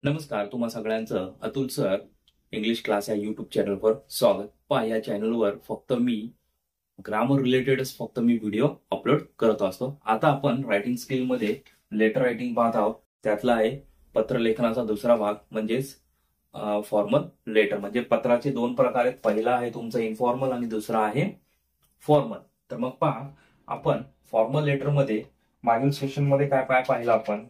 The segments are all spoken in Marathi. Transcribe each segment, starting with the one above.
नमस्कार, तुम्हा सगळ्यांचं अतुल सर इंग्लिश क्लास या युट्यूब चॅनलवर स्वागत. पहा, या चॅनलवर फक्त मी ग्रामर रिलेटेडच फक्त मी व्हिडिओ अपलोड करत असतो. आता आपण रायटिंग स्किल मध्ये लेटर रायटिंग पाहत आहोत. त्यातला आहे पत्रलेखनाचा दुसरा भाग म्हणजेच फॉर्मल लेटर. म्हणजे पत्राचे दोन प्रकार आहेत. पहिला आहे तुमचं इन्फॉर्मल आणि दुसरा आहे फॉर्मल. तर मग पहा, आपण फॉर्मल लेटर मध्ये मागील सेशन मध्ये काय काय पाहिलं आपण?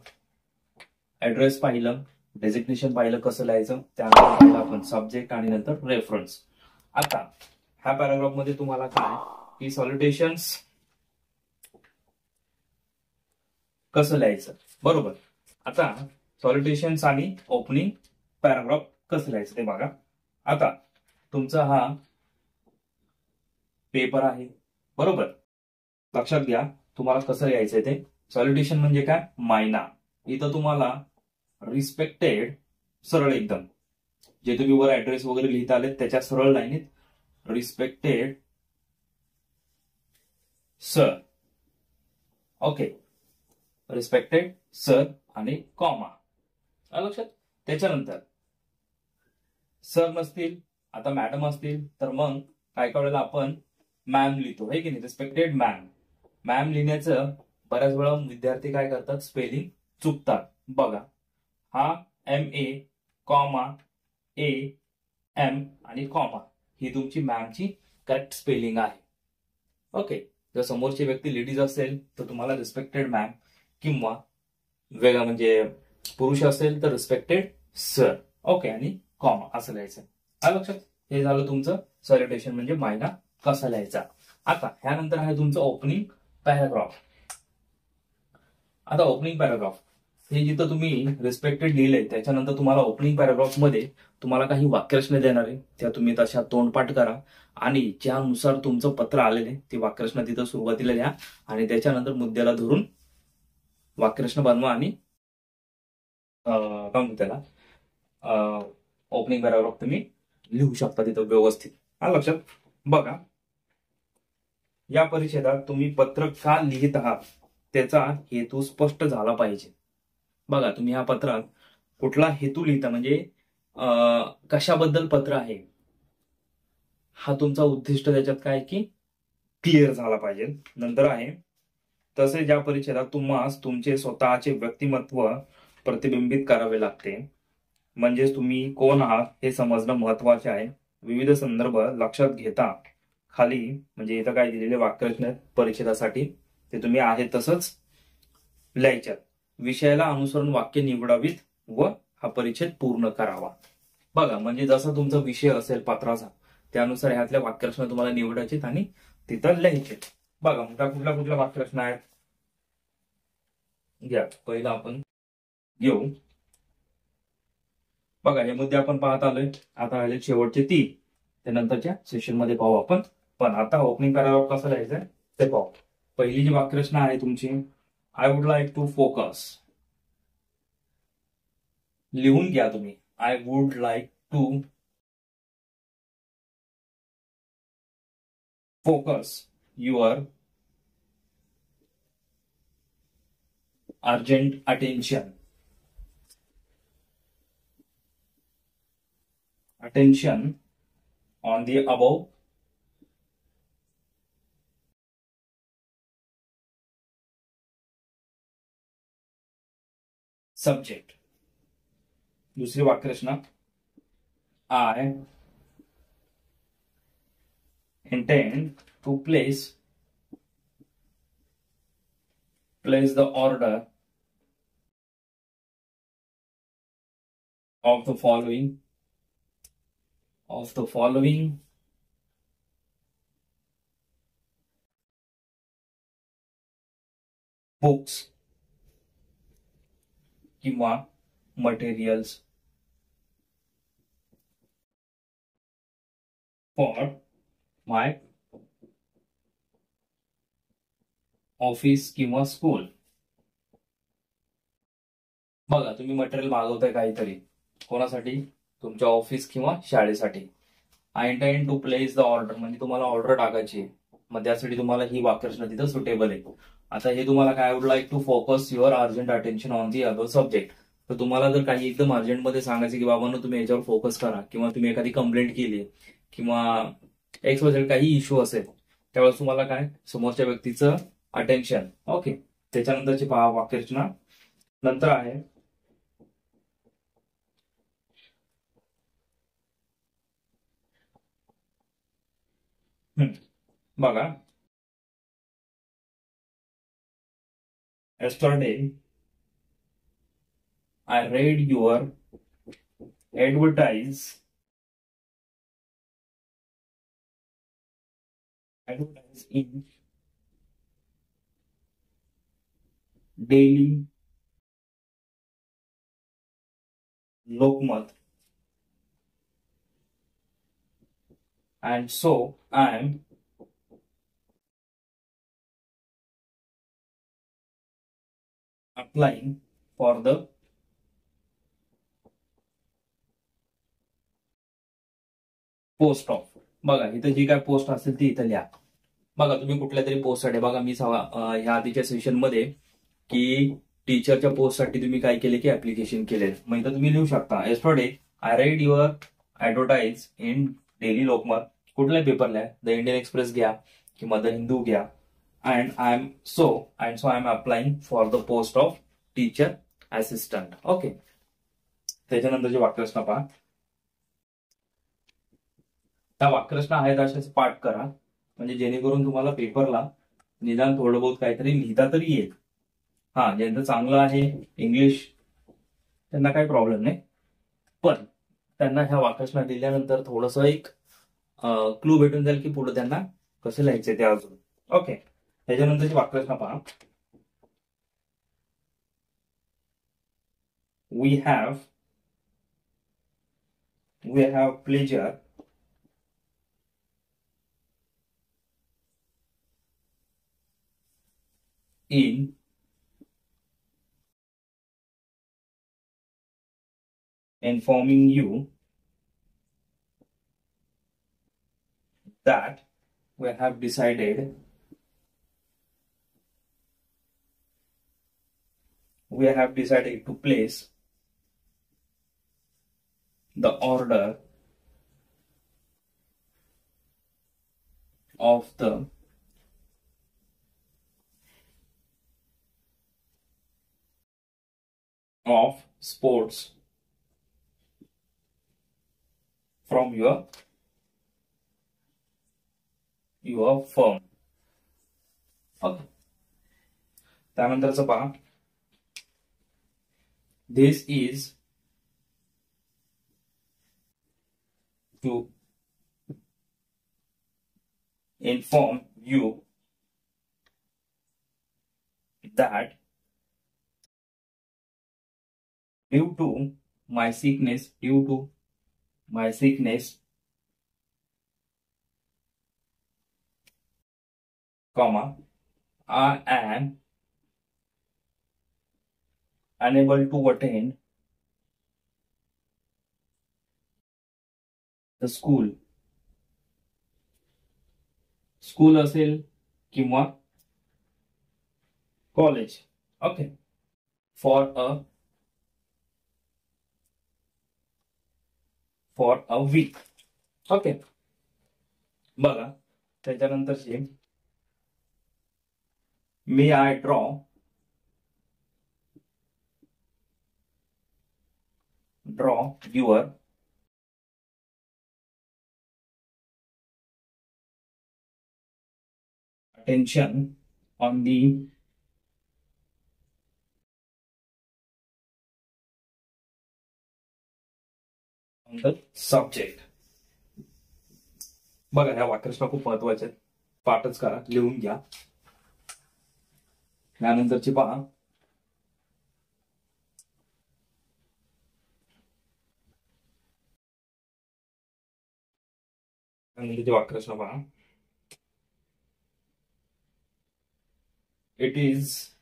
ऍड्रेस पाहिलं, डेझिग्नेशन पाहिलं कसं लिहायचं, त्यानंतर पाहिलं आपण सब्जेक्ट आणि नंतर रेफरन्स. आता ह्या पॅराग्राफ मध्ये तुम्हाला काय की सॉल्युटेशन्स कसं लिहायचं, बरोबर. आता सॉल्युटेशन्स आणि ओपनिंग पॅराग्राफ कसं लिहायचं ते बघा. आता तुमचा हा पेपर आहे, बरोबर. लक्षात घ्या तुम्हाला कसं लिहायचंय ते. सॉल्युटेशन म्हणजे काय? मायना. इथं तुम्हाला रिस्पेक्टेड सरळ एकदम, जे तुम्ही वर ऍड्रेस वगैरे लिहिता आले त्याच्या सरळ लाईनीत respected sir. Okay, respected sir आणि कॉमा लक्षात. त्याच्यानंतर सर नसतील, आता मॅडम असतील तर मग काय वेळेला आपण मॅम लिहितो, हे की नाही. Respected ma'am. मॅम लिहिण्याचं बऱ्याच वेळा विद्यार्थी काय करतात, स्पेलिंग चुकतात. बघा, हा MA कॉमा AM आणि कॉमा ही तुमची मॅमची करेक्ट स्पेलिंग आहे. ओके, जर समोरची व्यक्ती लेडीज असेल तर तुम्हाला रिस्पेक्टेड मॅम, किंवा वेगळा म्हणजे पुरुष असेल तर रिस्पेक्टेड सर. ओके, आणि कॉमा असं लिहायचं. आलं लक्षात? हे झालं तुमचं सॉल्युटेशन म्हणजे मायना कसा लिहायचा. आता ह्यानंतर आहे तुमचं ओपनिंग पॅराग्राफ. आता ओपनिंग पॅराग्राफ हे जिथं तुम्ही रिस्पेक्टेड लिहिलंय त्याच्यानंतर तुम्हाला ओपनिंग पॅराग्राफ मध्ये तुम्हाला काही वाक्यरचना देणार आहे, त्या तुम्ही तशा तोंडपाठ करा आणि ज्यानुसार तुमचं पत्र आलेलं ती वाक्यरचना तिथं सुरुवातीला लिहा आणि त्याच्यानंतर मुद्द्याला धरून वाक्यरचना बनवा आणि काय म्हणतो त्याला ओपनिंग पॅराग्राफ तुम्ही लिहू शकता तिथं व्यवस्थित. हा लक्षात. बघा, या परिच्छेदात तुम्ही पत्र का लिहित आहात त्याचा हेतू स्पष्ट झाला पाहिजे. बघा, तुम्ही ह्या पत्रात कुठला हेतू लिहिता म्हणजे कशाबद्दल पत्र आहे हा तुमचा उद्दिष्ट त्याच्यात काय की क्लिअर झाला पाहिजे. नंतर आहे तसेच या परिच्छेदात तुम्हाला तुमचे स्वतःचे व्यक्तिमत्व प्रतिबिंबित करावे लागते. म्हणजेच तुम्ही कोण आहात हे समजणं महत्वाचे आहे. विविध संदर्भ लक्षात घेता खाली म्हणजे इथं काय दिलेले वाक्यरचना परिच्छेदासाठी ते तुम्ही आहे तसंच लिहायच्यात. विषयाला अनुसरून वाक्य निवडावीत व हा परिच्छेद पूर्ण करावा. बघा, म्हणजे जसा तुमचा विषय असेल पत्राचा त्यानुसार ह्यातल्या वाक्यरचना तुम्हाला निवडायचे आणि तिथं लिहायचे. बघा, कुठल्या कुठल्या वाक्यरचना आहेत घ्या. पहिला आपण घेऊ. बघा, हे मुद्दे आपण पाहत आलोय. आता राहिले शेवटचे 3, त्यानंतरच्या सेशन मध्ये पाहू आपण. पण आता ओपनिंग पॅराग्राफ कसं लिहायचंय ते पाहू. पहिली जी वाक्यरचना आहे तुमची, I would like to focus. लिहून घ्या तुम्ही. I would like to focus your urgent attention. Attention on the above subject. दूसरी वाक्यरचना, I intend to place the order of the following books किंवा materials for my ऑफिस किंवा स्कूल. बघा, तुम्ही मटेरियल मागवताय काहीतरी कोणासाठी, तुमच्या ऑफिस किंवा शाळेसाठी. I intend to place the order म्हणजे तुम्हाला ऑर्डर टाकायची आहे, मग त्यासाठी तुम्हाला ही वाक्यरचना तिथं सुटेबल आहे. आता हे तुम्हाला काय, I would like to focus your urgent attention on the other subject. तर तुम्हाला जर काही एकदम अर्जंटमध्ये सांगायचं की बाबांनो तुम्ही याच्यावर फोकस करा, किंवा तुम्ही एखादी कंप्लेंट केली किंवा एक्स वाय काही इश्यू असेल, त्यावेळेस तुम्हाला काय समोरच्या व्यक्तीचं अटेन्शन. ओके. त्याच्यानंतरची पहा वाक्यरचना. नंतर आहे बघा, yesterday I read your advertise in daily Lokmat, and so I am applying for the post of. बघा इथं जी काय पोस्ट असेल ती इथं लिहा. बघा तुम्ही कुठल्या तरी पोस्टसाठी, बघा मी ह्या आधीच्या सेशन मध्ये की टीचरच्या पोस्टसाठी तुम्ही काय केले की ऍप्लिकेशन केले, मग इथं तुम्ही लिहू शकता yesterday I read your advertise in daily Lokmat. कुठल्या पेपरला आहे, द इंडियन एक्सप्रेस घ्या किंवा द हिंदू घ्या. And I am applying for the post of teacher assistant. Okay. त्याच्यानंतरची वाक्यरचना पहा. त्या वाक्यरचना आहेत अशाच पाठ करा, म्हणजे जेणेकरून तुम्हाला पेपरला निदान थोडं बहुत काहीतरी लिहिता तरी येईल. हा, ज्यांचं चांगलं आहे इंग्लिश त्यांना काही प्रॉब्लेम नाही, पण त्यांना ह्या वाक्यरचना लिहिल्यानंतर थोडस एक क्लू भेटून जाईल की पुढे त्यांना कसं लिहायचंय ते अजून. ओके. त्याच्यानंतरची वाक्यरचना पहा. We have pleasure in informing you that we have decided to place the order of the sports from your firm. Okay. त्यानंतरचं पहा. This is to inform you that due to my sickness, comma, I am unable to attend the school असेल किंवा college. Okay. For a week. Okay. बघा त्याच्यानंतरची may I draw your attention on the subject. बघा ह्या वाक्यरचना खूप महत्वाच्या आहेत, पाठच करा, लिहून घ्या. त्यानंतरची पहा. वाक्यरचना पहा. It is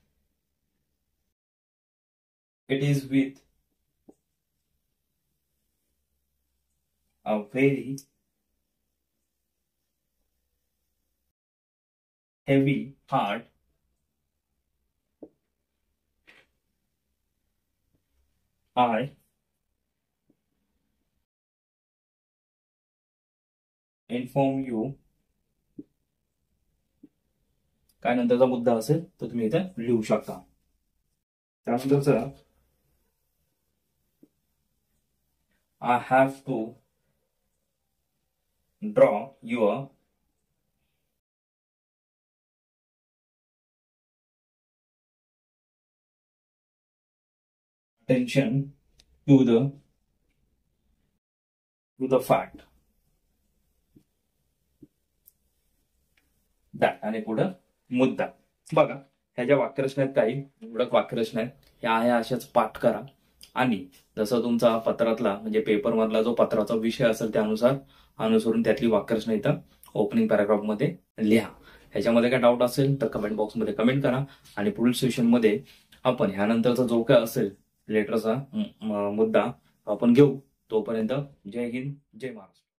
with a very heavy heart I inform you, काय नंतरचा मुद्दा असेल तर तुम्ही इथे लिहू शकता. त्यानंतरचं I have to draw your attention to the fact that, आणि पुढं मुद्दा. बघा ह्या ज्या वाक्यरचना आहेत काही निवडक वाक्यरचना आहेत, ह्या ह्या अशाच पाठ करा आणि जसं तुमचा पत्रातला म्हणजे पेपर मधला जो पत्राचा विषय असेल त्यानुसार अनुसरून त्यातली वाक्यरचना इथं ओपनिंग पॅराग्राफ मध्ये लिहा. ह्याच्यामध्ये काय डाऊट असेल तर कमेंट बॉक्समध्ये कमेंट करा आणि पुढील सेशन मध्ये आपण ह्यानंतरचा जो काय असेल लेटरचा मुद्दा आपण घेऊ. तोपर्यंत जय हिंद, जय महाराष्ट्र.